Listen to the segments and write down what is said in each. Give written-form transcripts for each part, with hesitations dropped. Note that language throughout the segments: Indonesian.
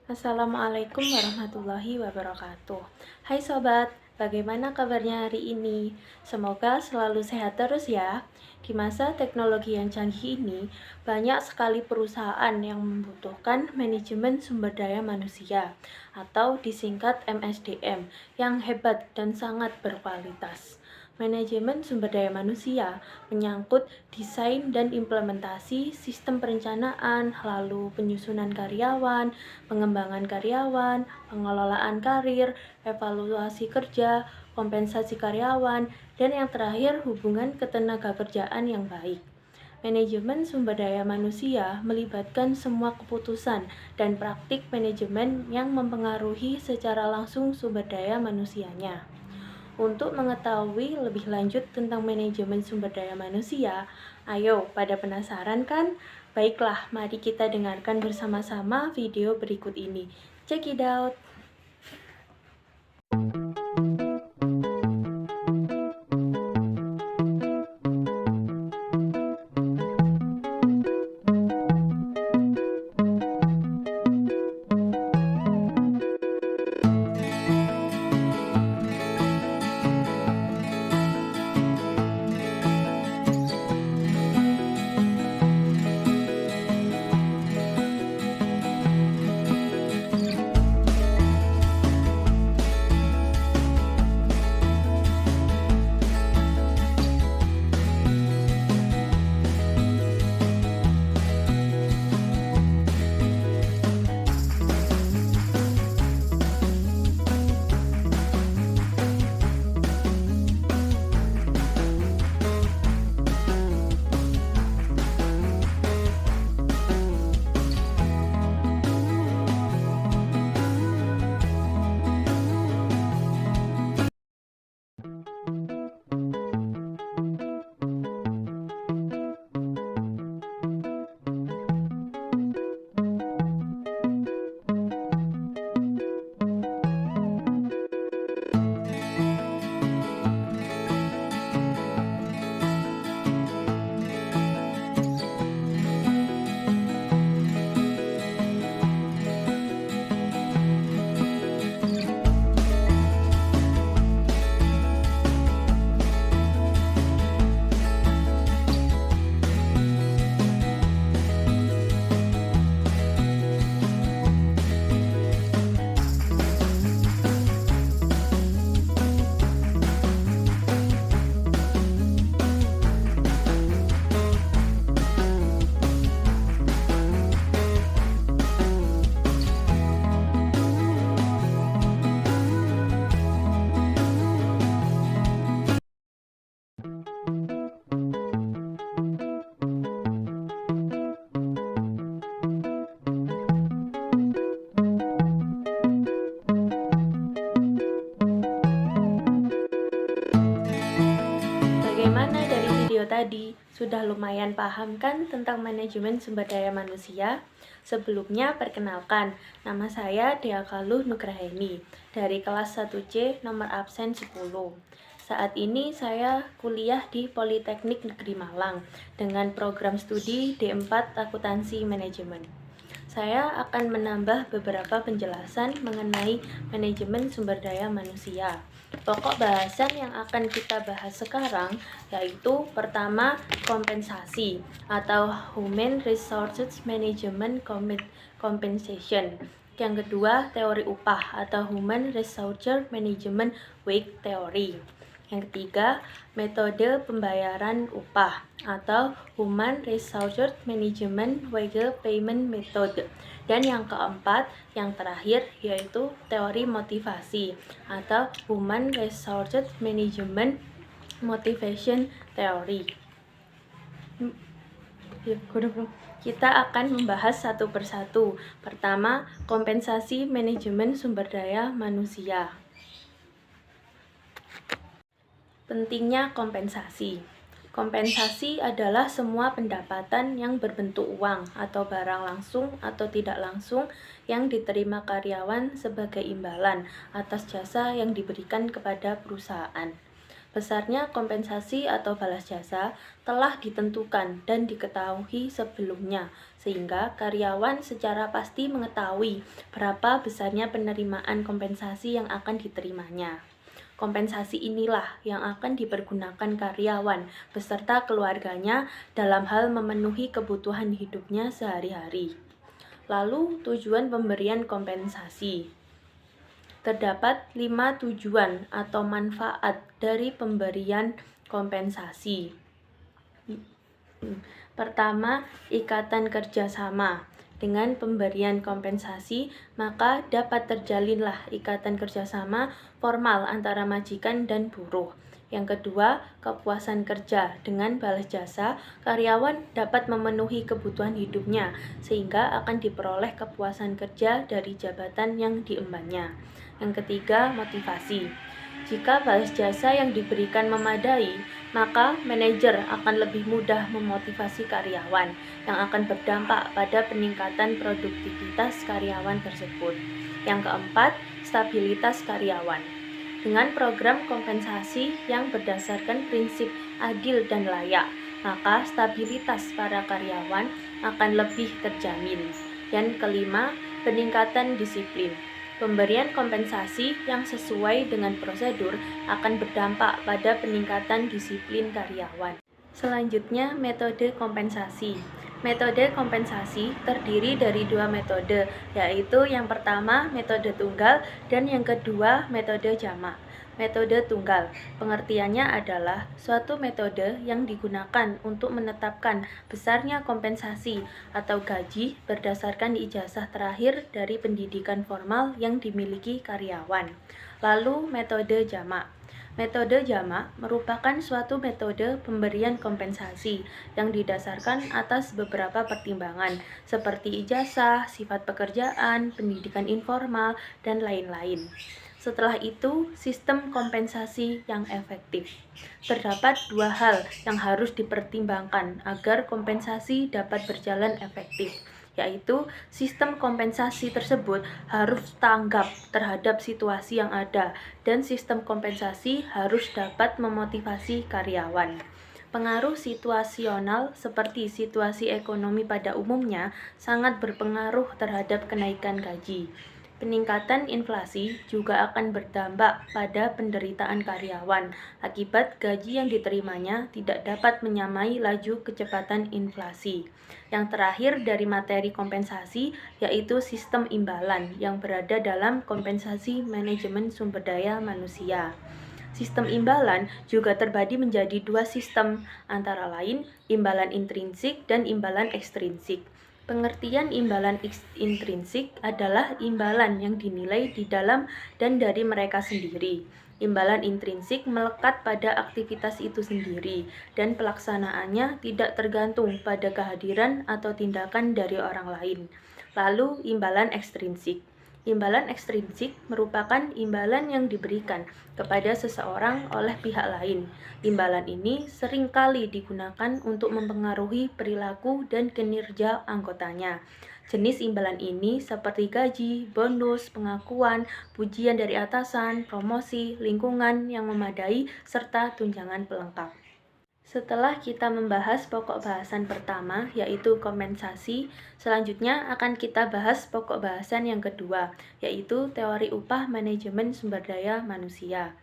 Assalamualaikum warahmatullahi wabarakatuh. Hai sobat, bagaimana kabarnya hari ini? Semoga selalu sehat terus ya. Di masa teknologi yang canggih ini, banyak sekali perusahaan yang membutuhkan manajemen sumber daya manusia atau disingkat MSDM yang hebat dan sangat berkualitas. Manajemen sumber daya manusia menyangkut desain dan implementasi sistem perencanaan, lalu penyusunan karyawan, pengembangan karyawan, pengelolaan karir, evaluasi kerja, kompensasi karyawan, dan yang terakhir hubungan ketenagakerjaan yang baik. Manajemen sumber daya manusia melibatkan semua keputusan dan praktik manajemen yang mempengaruhi secara langsung sumber daya manusianya. Untuk mengetahui lebih lanjut tentang manajemen sumber daya manusia, ayo, pada penasaran kan? Baiklah, mari kita dengarkan bersama-sama video berikut ini. Check it out! Bagaimana dari video tadi? Sudah lumayan paham kan tentang manajemen sumber daya manusia? Sebelumnya perkenalkan, nama saya Dea Kaluh Nugraheni dari kelas 1C nomor absen 10. Saat ini saya kuliah di Politeknik Negeri Malang dengan program studi D4 Akuntansi Manajemen. Saya akan menambah beberapa penjelasan mengenai manajemen sumber daya manusia. Pokok bahasan yang akan kita bahas sekarang yaitu pertama, kompensasi atau Human Resources Management Compensation. Yang kedua, teori upah atau Human Resource Management Wage Theory. Yang ketiga, metode pembayaran upah atau Human Resource Management Wage Payment Method. Dan yang keempat, yang terakhir yaitu teori motivasi atau Human Resource Management Motivation Theory. Kita akan membahas satu persatu. Pertama, kompensasi manajemen sumber daya manusia. Pentingnya kompensasi. Kompensasi adalah semua pendapatan yang berbentuk uang atau barang langsung atau tidak langsung yang diterima karyawan sebagai imbalan atas jasa yang diberikan kepada perusahaan. Besarnya kompensasi atau balas jasa telah ditentukan dan diketahui sebelumnya, sehingga karyawan secara pasti mengetahui berapa besarnya penerimaan kompensasi yang akan diterimanya. Kompensasi inilah yang akan dipergunakan karyawan beserta keluarganya dalam hal memenuhi kebutuhan hidupnya sehari-hari. Lalu, tujuan pemberian kompensasi. Terdapat 5 tujuan atau manfaat dari pemberian kompensasi. Pertama, ikatan kerjasama. Dengan pemberian kompensasi, maka dapat terjalinlah ikatan kerjasama formal antara majikan dan buruh. Yang kedua, kepuasan kerja. Dengan balas jasa, karyawan dapat memenuhi kebutuhan hidupnya, sehingga akan diperoleh kepuasan kerja dari jabatan yang diembannya. Yang ketiga, motivasi. Jika balas jasa yang diberikan memadai, maka manajer akan lebih mudah memotivasi karyawan yang akan berdampak pada peningkatan produktivitas karyawan tersebut. Yang keempat, stabilitas karyawan. Dengan program kompensasi yang berdasarkan prinsip adil dan layak, maka stabilitas para karyawan akan lebih terjamin. Dan kelima, peningkatan disiplin. Pemberian kompensasi yang sesuai dengan prosedur akan berdampak pada peningkatan disiplin karyawan. Selanjutnya, metode kompensasi. Metode kompensasi terdiri dari 2 metode, yaitu yang pertama metode tunggal dan yang kedua metode jamak. Metode tunggal, pengertiannya adalah suatu metode yang digunakan untuk menetapkan besarnya kompensasi atau gaji berdasarkan ijazah terakhir dari pendidikan formal yang dimiliki karyawan. Lalu metode jamak. Metode jamak merupakan suatu metode pemberian kompensasi yang didasarkan atas beberapa pertimbangan seperti ijazah, sifat pekerjaan, pendidikan informal, dan lain-lain. Setelah itu, sistem kompensasi yang efektif. Terdapat 2 hal yang harus dipertimbangkan agar kompensasi dapat berjalan efektif, yaitu sistem kompensasi tersebut harus tanggap terhadap situasi yang ada dan sistem kompensasi harus dapat memotivasi karyawan. Pengaruh situasional seperti situasi ekonomi pada umumnya sangat berpengaruh terhadap kenaikan gaji. Peningkatan inflasi juga akan berdampak pada penderitaan karyawan akibat gaji yang diterimanya tidak dapat menyamai laju kecepatan inflasi. Yang terakhir dari materi kompensasi yaitu sistem imbalan yang berada dalam kompensasi manajemen sumber daya manusia. Sistem imbalan juga terbagi menjadi 2 sistem, antara lain imbalan intrinsik dan imbalan ekstrinsik. Pengertian imbalan intrinsik adalah imbalan yang dinilai di dalam dan dari mereka sendiri. Imbalan intrinsik melekat pada aktivitas itu sendiri dan pelaksanaannya tidak tergantung pada kehadiran atau tindakan dari orang lain. Lalu imbalan ekstrinsik. Imbalan ekstrinsik merupakan imbalan yang diberikan kepada seseorang oleh pihak lain. Imbalan ini seringkali digunakan untuk mempengaruhi perilaku dan kinerja anggotanya. Jenis imbalan ini seperti gaji, bonus, pengakuan, pujian dari atasan, promosi, lingkungan yang memadai, serta tunjangan pelengkap. Setelah kita membahas pokok bahasan pertama, yaitu kompensasi, selanjutnya akan kita bahas pokok bahasan yang kedua, yaitu teori upah manajemen sumber daya manusia.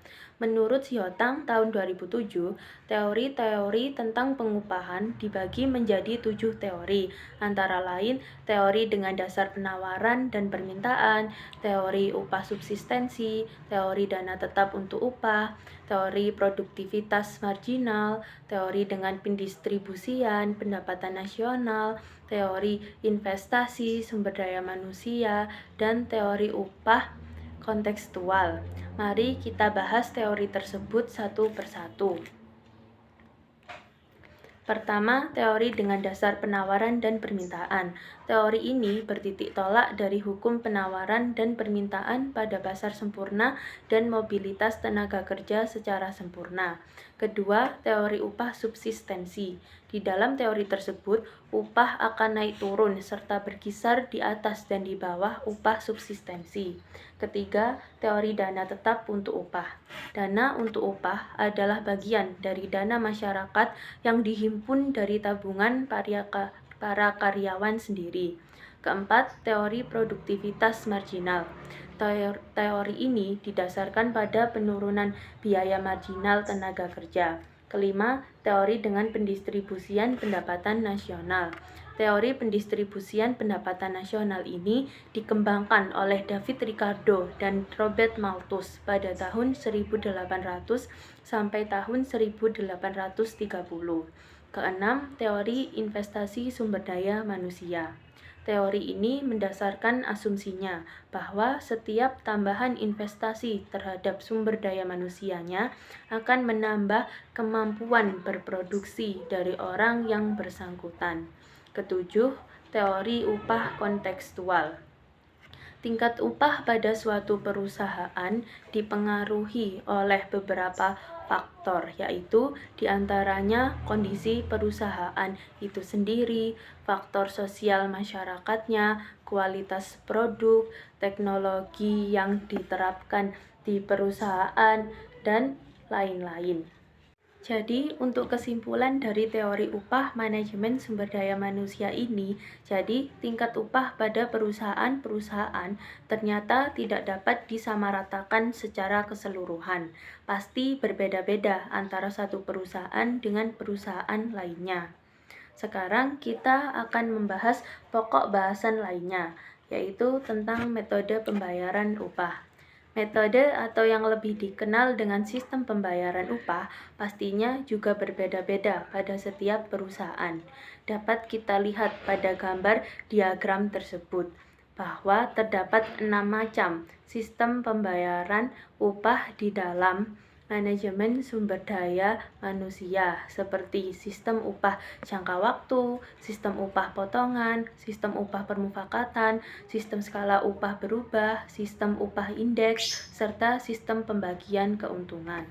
Menurut Syotang tahun 2007, teori-teori tentang pengupahan dibagi menjadi 7 teori, antara lain teori dengan dasar penawaran dan permintaan, teori upah subsistensi, teori dana tetap untuk upah, teori produktivitas marginal, teori dengan pendistribusian pendapatan nasional, teori investasi sumber daya manusia, dan teori upah kontekstual. Mari kita bahas teori tersebut satu persatu. Pertama, teori dengan dasar penawaran dan permintaan. Teori ini bertitik tolak dari hukum penawaran dan permintaan pada pasar sempurna dan mobilitas tenaga kerja secara sempurna. Kedua, teori upah subsistensi. Di dalam teori tersebut, upah akan naik turun serta berkisar di atas dan di bawah upah subsistensi. Ketiga, teori dana tetap untuk upah. Dana untuk upah adalah bagian dari dana masyarakat yang dihimpun dari tabungan para karyawan sendiri. Keempat, teori produktivitas marginal. Teori ini didasarkan pada penurunan biaya marginal tenaga kerja. Kelima, teori dengan pendistribusian pendapatan nasional. Teori pendistribusian pendapatan nasional ini dikembangkan oleh David Ricardo dan Robert Malthus pada tahun 1800 sampai tahun 1830. Keenam, teori investasi sumber daya manusia. Teori ini mendasarkan asumsinya bahwa setiap tambahan investasi terhadap sumber daya manusianya akan menambah kemampuan berproduksi dari orang yang bersangkutan. Ketujuh, teori upah kontekstual. Tingkat upah pada suatu perusahaan dipengaruhi oleh beberapa faktor, yaitu diantaranya kondisi perusahaan itu sendiri, faktor sosial masyarakatnya, kualitas produk, teknologi yang diterapkan di perusahaan, dan lain-lain. Jadi, untuk kesimpulan dari teori upah manajemen sumber daya manusia ini, jadi tingkat upah pada perusahaan-perusahaan ternyata tidak dapat disamaratakan secara keseluruhan. Pasti berbeda-beda antara satu perusahaan dengan perusahaan lainnya. Sekarang kita akan membahas pokok bahasan lainnya, yaitu tentang metode pembayaran upah. Metode atau yang lebih dikenal dengan sistem pembayaran upah pastinya juga berbeda-beda pada setiap perusahaan. Dapat kita lihat pada gambar diagram tersebut bahwa terdapat 6 macam sistem pembayaran upah di dalam manajemen sumber daya manusia, seperti sistem upah jangka waktu, sistem upah potongan, sistem upah permufakatan, sistem skala upah berubah, sistem upah indeks, serta sistem pembagian keuntungan.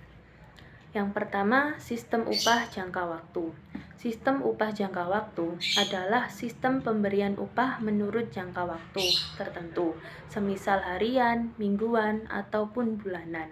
Yang pertama, sistem upah jangka waktu. Sistem upah jangka waktu adalah sistem pemberian upah menurut jangka waktu tertentu, semisal harian, mingguan, ataupun bulanan.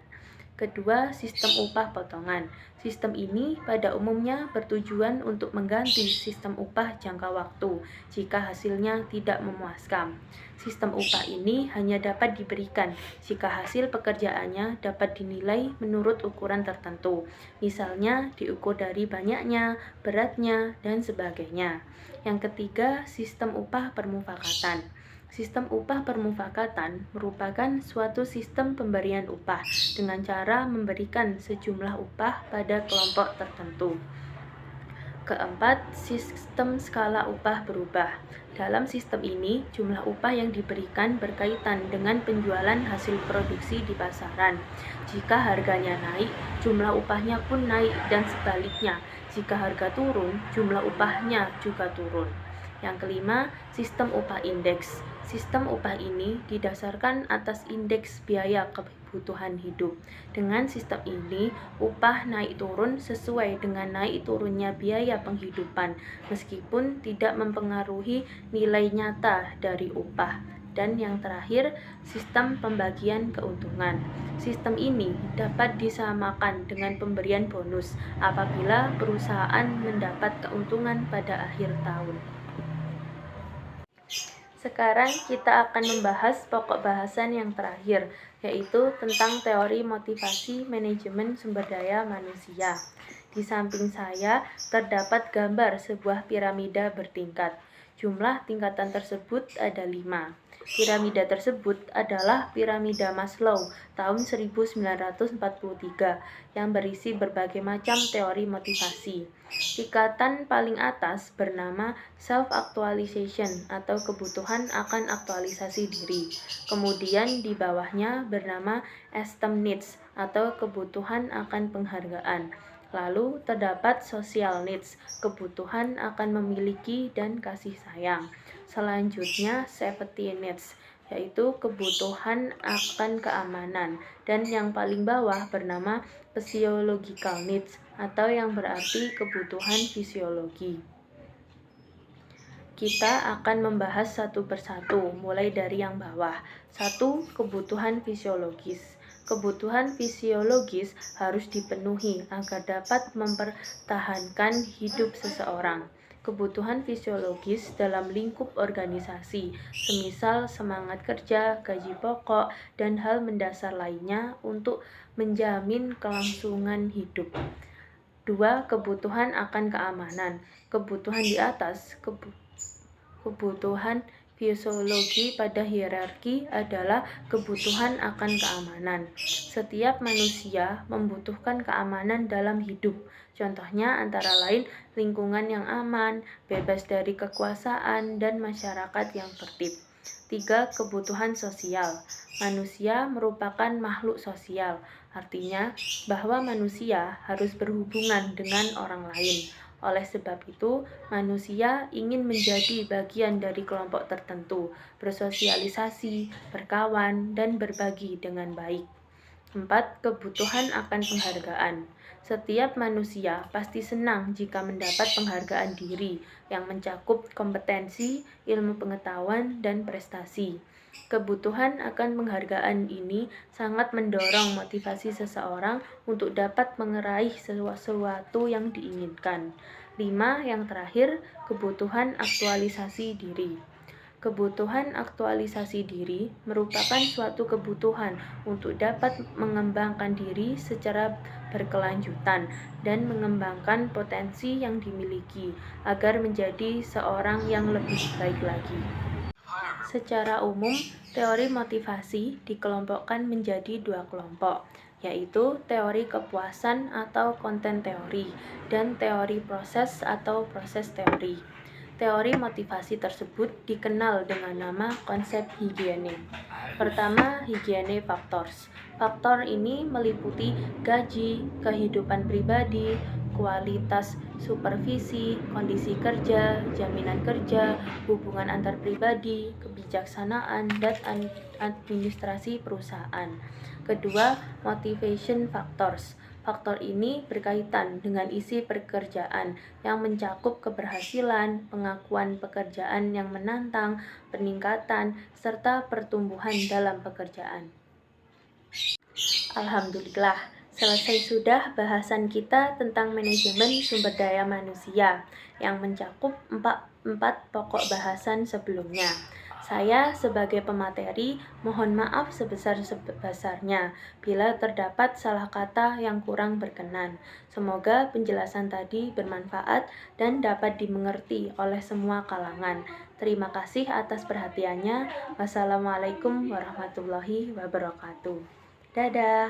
Kedua, sistem upah potongan. Sistem ini pada umumnya bertujuan untuk mengganti sistem upah jangka waktu jika hasilnya tidak memuaskan. Sistem upah ini hanya dapat diberikan jika hasil pekerjaannya dapat dinilai menurut ukuran tertentu, misalnya diukur dari banyaknya, beratnya, dan sebagainya. Yang ketiga, sistem upah permufakatan. Sistem upah permufakatan merupakan suatu sistem pemberian upah dengan cara memberikan sejumlah upah pada kelompok tertentu. Keempat, sistem skala upah berubah. Dalam sistem ini, jumlah upah yang diberikan berkaitan dengan penjualan hasil produksi di pasaran. Jika harganya naik, jumlah upahnya pun naik, dan sebaliknya, jika harga turun, jumlah upahnya juga turun. Yang kelima, sistem upah indeks. Sistem upah ini didasarkan atas indeks biaya kebutuhan hidup. Dengan sistem ini, upah naik turun sesuai dengan naik turunnya biaya penghidupan, meskipun tidak mempengaruhi nilai nyata dari upah. Dan yang terakhir, sistem pembagian keuntungan. Sistem ini dapat disamakan dengan pemberian bonus apabila perusahaan mendapat keuntungan pada akhir tahun. Sekarang kita akan membahas pokok bahasan yang terakhir, yaitu tentang teori motivasi manajemen sumber daya manusia. Di samping saya terdapat gambar sebuah piramida bertingkat. Jumlah tingkatan tersebut ada 5. Piramida tersebut adalah piramida Maslow tahun 1943 yang berisi berbagai macam teori motivasi. Tingkatan paling atas bernama self-actualization atau kebutuhan akan aktualisasi diri. Kemudian di bawahnya bernama esteem needs atau kebutuhan akan penghargaan. Lalu terdapat social needs, kebutuhan akan memiliki dan kasih sayang. Selanjutnya safety needs, yaitu kebutuhan akan keamanan, dan yang paling bawah bernama physiological needs atau yang berarti kebutuhan fisiologi. Kita akan membahas satu persatu, mulai dari yang bawah. 1. Kebutuhan fisiologis. Kebutuhan fisiologis harus dipenuhi agar dapat mempertahankan hidup seseorang. Kebutuhan fisiologis dalam lingkup organisasi, semisal semangat kerja, gaji pokok, dan hal mendasar lainnya untuk menjamin kelangsungan hidup. 2. Kebutuhan akan keamanan. Kebutuhan di atas, kebutuhan fisiologi pada hierarki adalah kebutuhan akan keamanan. Setiap manusia membutuhkan keamanan dalam hidup. Contohnya antara lain lingkungan yang aman, bebas dari kekuasaan, dan masyarakat yang tertib. 3. Kebutuhan sosial. Manusia merupakan makhluk sosial, artinya bahwa manusia harus berhubungan dengan orang lain. Oleh sebab itu, manusia ingin menjadi bagian dari kelompok tertentu, bersosialisasi, berkawan, dan berbagi dengan baik. 4. Kebutuhan akan penghargaan. Setiap manusia pasti senang jika mendapat penghargaan diri yang mencakup kompetensi, ilmu pengetahuan, dan prestasi. Kebutuhan akan penghargaan ini sangat mendorong motivasi seseorang untuk dapat meraih sesuatu yang diinginkan. 5. Yang terakhir, kebutuhan aktualisasi diri. Kebutuhan aktualisasi diri merupakan suatu kebutuhan untuk dapat mengembangkan diri secara berkelanjutan dan mengembangkan potensi yang dimiliki agar menjadi seorang yang lebih baik lagi. Secara umum, teori motivasi dikelompokkan menjadi dua kelompok, yaitu teori kepuasan atau konten teori dan teori proses atau proses teori. Teori motivasi tersebut dikenal dengan nama konsep higiene. Pertama, higiene factors. Faktor ini meliputi gaji, kehidupan pribadi, kualitas supervisi, kondisi kerja, jaminan kerja, hubungan antar pribadi, kebijaksanaan, dan administrasi perusahaan. Kedua, motivation factors. Faktor ini berkaitan dengan isi pekerjaan yang mencakup keberhasilan, pengakuan pekerjaan yang menantang, peningkatan, serta pertumbuhan dalam pekerjaan. Alhamdulillah, selesai sudah bahasan kita tentang manajemen sumber daya manusia yang mencakup empat pokok bahasan sebelumnya. Saya sebagai pemateri mohon maaf sebesar-besarnya bila terdapat salah kata yang kurang berkenan. Semoga penjelasan tadi bermanfaat dan dapat dimengerti oleh semua kalangan. Terima kasih atas perhatiannya. Wassalamualaikum warahmatullahi wabarakatuh. Dadah.